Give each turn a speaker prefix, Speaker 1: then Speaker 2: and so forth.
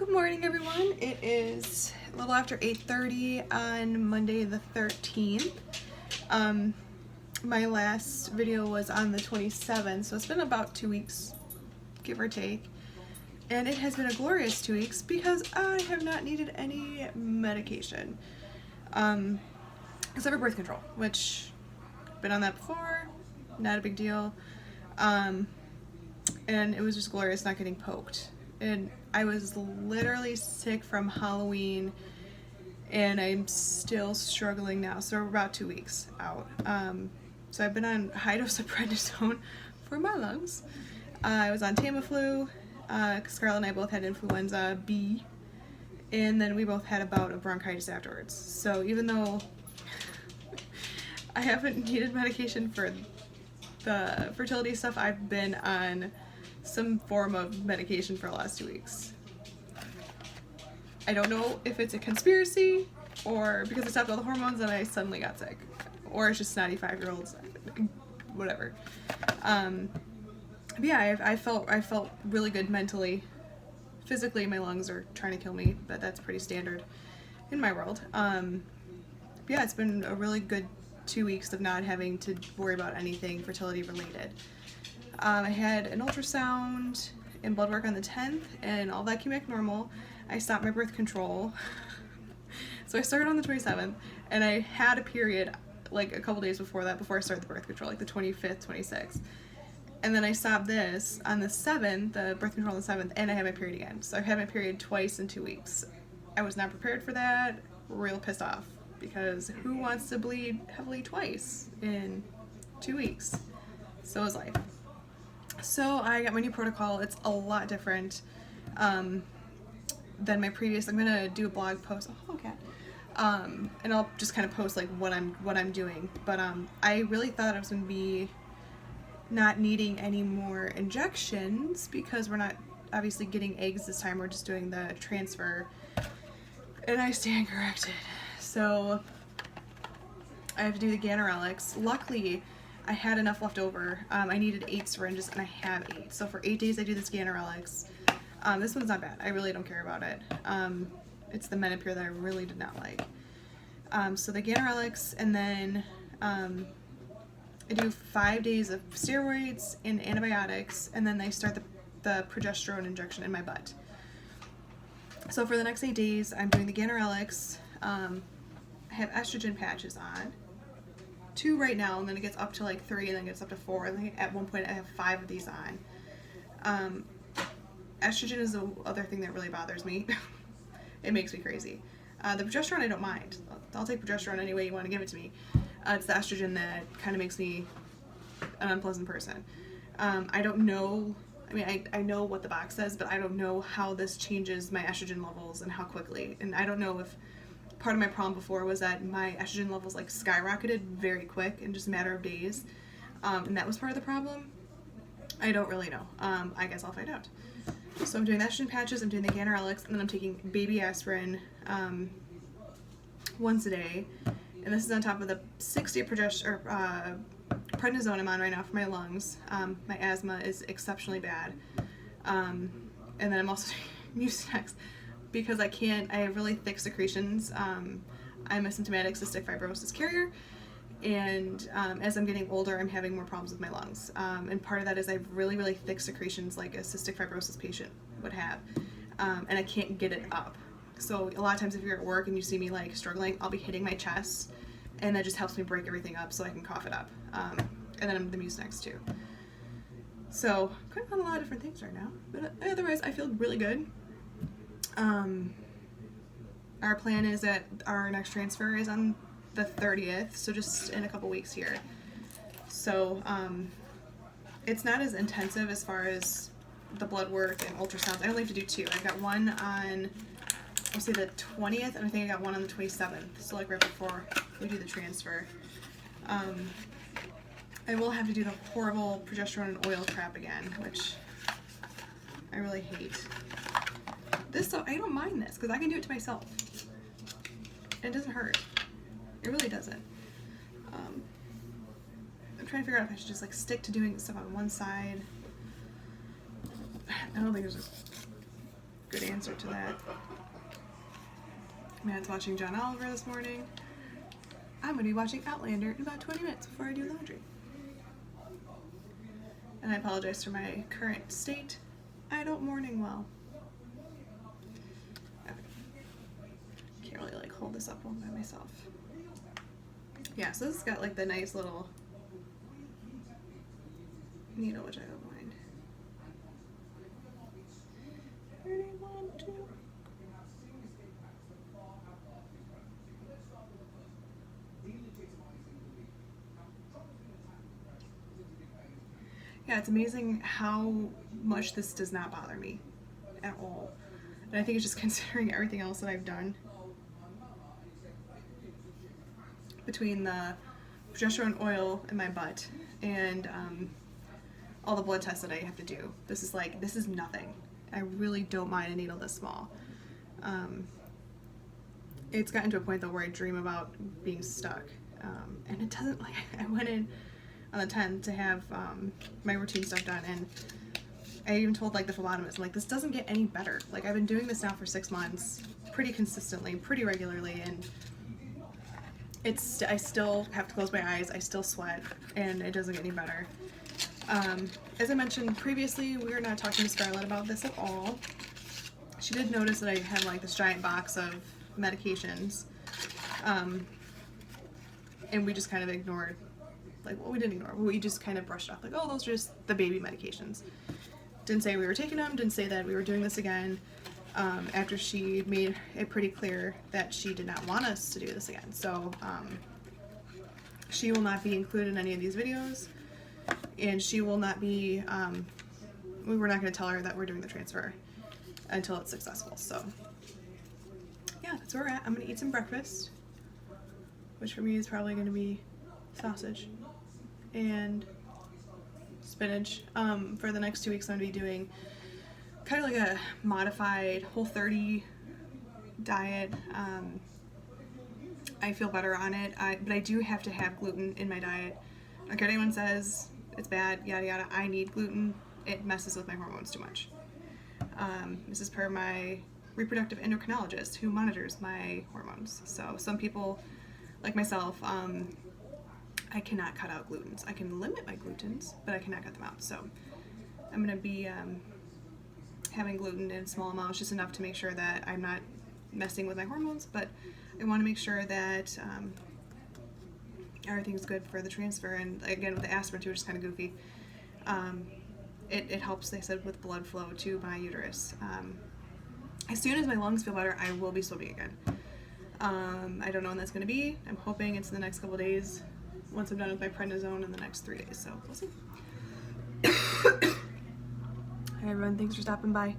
Speaker 1: Good morning, everyone. It is a little after 8:30 on Monday the 13th. My last video was on the 27th, so it's been about 2 weeks, give or take. And it has been a glorious 2 weeks because I have not needed any medication. Except for birth control, which I've been on that before, not a big deal. And it was just glorious not getting poked. And I was literally sick from Halloween, and I'm still struggling now. So we're about 2 weeks out. So I've been on high dose of prednisone for my lungs. I was on Tamiflu. Scarlett and I both had influenza B, and then we both had a bout of bronchitis afterwards. So even though I haven't needed medication for the fertility stuff, I've been on some form of medication for the last 2 weeks. I don't know if it's a conspiracy or because I stopped all the hormones and I suddenly got sick, or it's just 95-year-olds, whatever. But yeah, I felt really good mentally. Physically, my lungs are trying to kill me, but that's pretty standard in my world. Yeah, it's been a really good 2 weeks of not having to worry about anything fertility related. I had an ultrasound and blood work on the 10th, and all that came back normal. I stopped my birth control. So I started on the 27th, and I had a period like a couple days before that, before I started the birth control, like the 25th, 26th. And then I stopped this on the 7th, the birth control on the 7th, and I had my period again. So I've had my period twice in 2 weeks. I was not prepared for that, real pissed off, because who wants to bleed heavily twice in 2 weeks? So is life. So I got my new protocol. It's a lot different than my previous. I'm gonna do a blog post. Oh, okay. And I'll just kind of post like what I'm doing. But I really thought I was gonna be not needing any more injections because we're not obviously getting eggs this time. We're just doing the transfer, and I stand corrected. So I have to do the Ganirelix. Luckily, I had enough left over. I needed 8 syringes, and I have 8. So for 8 days, I do this Ganirelix. This one's not bad. I really don't care about it. It's the Menopur that I really did not like. So the Ganirelix, and then I do 5 days of steroids and antibiotics, and then they start the progesterone injection in my butt. So for the next 8 days, I'm doing the Ganirelix. I have estrogen patches on. 2 right now, and then it gets up to like 3, and then it gets up to 4, and then at one point I have 5 of these on. Estrogen is the other thing that really bothers me. It makes me crazy. The progesterone I don't mind. I'll take progesterone any way you want to give it to me. It's the estrogen that kind of makes me an unpleasant person. I don't know, I mean, I know what the box says, but I don't know how this changes my estrogen levels and how quickly. And I don't know if part of my problem before was that my estrogen levels like skyrocketed very quick in just a matter of days, and that was part of the problem. I don't really know. I guess I'll find out. So I'm doing the estrogen patches, I'm doing the Ganirelix, and then I'm taking baby aspirin once a day, and this is on top of the 60 prednisone I'm on right now for my lungs. My asthma is exceptionally bad, and then I'm also taking Mucinex because I have really thick secretions. I'm a symptomatic cystic fibrosis carrier, and as I'm getting older, I'm having more problems with my lungs. And part of that is I have really, really thick secretions like a cystic fibrosis patient would have, and I can't get it up. So a lot of times if you're at work and you see me like struggling, I'll be hitting my chest, and that just helps me break everything up so I can cough it up. And then I'm the Mucinex too. So I'm kind of on a lot of different things right now, but otherwise I feel really good. Our plan is that our next transfer is on the 30th, so just in a couple weeks here. So it's not as intensive as far as the blood work and ultrasounds. I only have to do 2. I've got one on, I'll say the 20th, and I think I got one on the 27th, so like right before we do the transfer. I will have to do the horrible progesterone and oil crap again, which I really hate. So I don't mind this because I can do it to myself. It doesn't hurt. It really doesn't. I'm trying to figure out if I should just like stick to doing stuff on one side. I don't think there's good answer to that. Matt's watching John Oliver this morning. I'm going to be watching Outlander in about 20 minutes before I do laundry. And I apologize for my current state. I don't morning well. Okay. Can't really like hold this up all by myself. Yeah, so this has got like the nice little needle, which I don't mind. 31, 2. Yeah, it's amazing how much this does not bother me at all. And I think it's just considering everything else that I've done. Between the progesterone oil in my butt and all the blood tests that I have to do. This is nothing. I really don't mind a needle this small. It's gotten to a point though where I dream about being stuck. And it doesn't, like, I went in on the 10th to have my routine stuff done, and I even told like the phlebotomist, I'm like, this doesn't get any better. Like, I've been doing this now for 6 months, pretty consistently, pretty regularly, and I still have to close my eyes, I still sweat, and it doesn't get any better. As I mentioned previously, we were not talking to Scarlett about this at all. She did notice that I had like this giant box of medications, and we just kind of ignored, like, well, we didn't ignore, we just kind of brushed off, like, oh, those are just the baby medications. Didn't say we were taking them, didn't say that we were doing this again, after she made it pretty clear that she did not want us to do this again. So she will not be included in any of these videos, and she will not be, we were not going to tell her that we're doing the transfer until it's successful. So yeah, that's where we're at. I'm going to eat some breakfast, which for me is probably going to be sausage and spinach. For the next 2 weeks I'm going to be doing kind of like a modified Whole30 diet. I feel better on it, but I do have to have gluten in my diet. Like, anyone says it's bad, yada yada, I need gluten. It messes with my hormones too much. This is per my reproductive endocrinologist who monitors my hormones. So some people, like myself, I cannot cut out glutens. I can limit my glutens, but I cannot cut them out. So I'm going to be having gluten in small amounts, just enough to make sure that I'm not messing with my hormones, but I want to make sure that everything's good for the transfer. And again, with the aspirin too, which is kind of goofy, it helps, they said, with blood flow to my uterus. As soon as my lungs feel better, I will be swimming again. I don't know when that's going to be. I'm hoping it's in the next couple days, once I'm done with my prednisone in the next 3 days, so we'll see. Hi everyone, thanks for stopping by.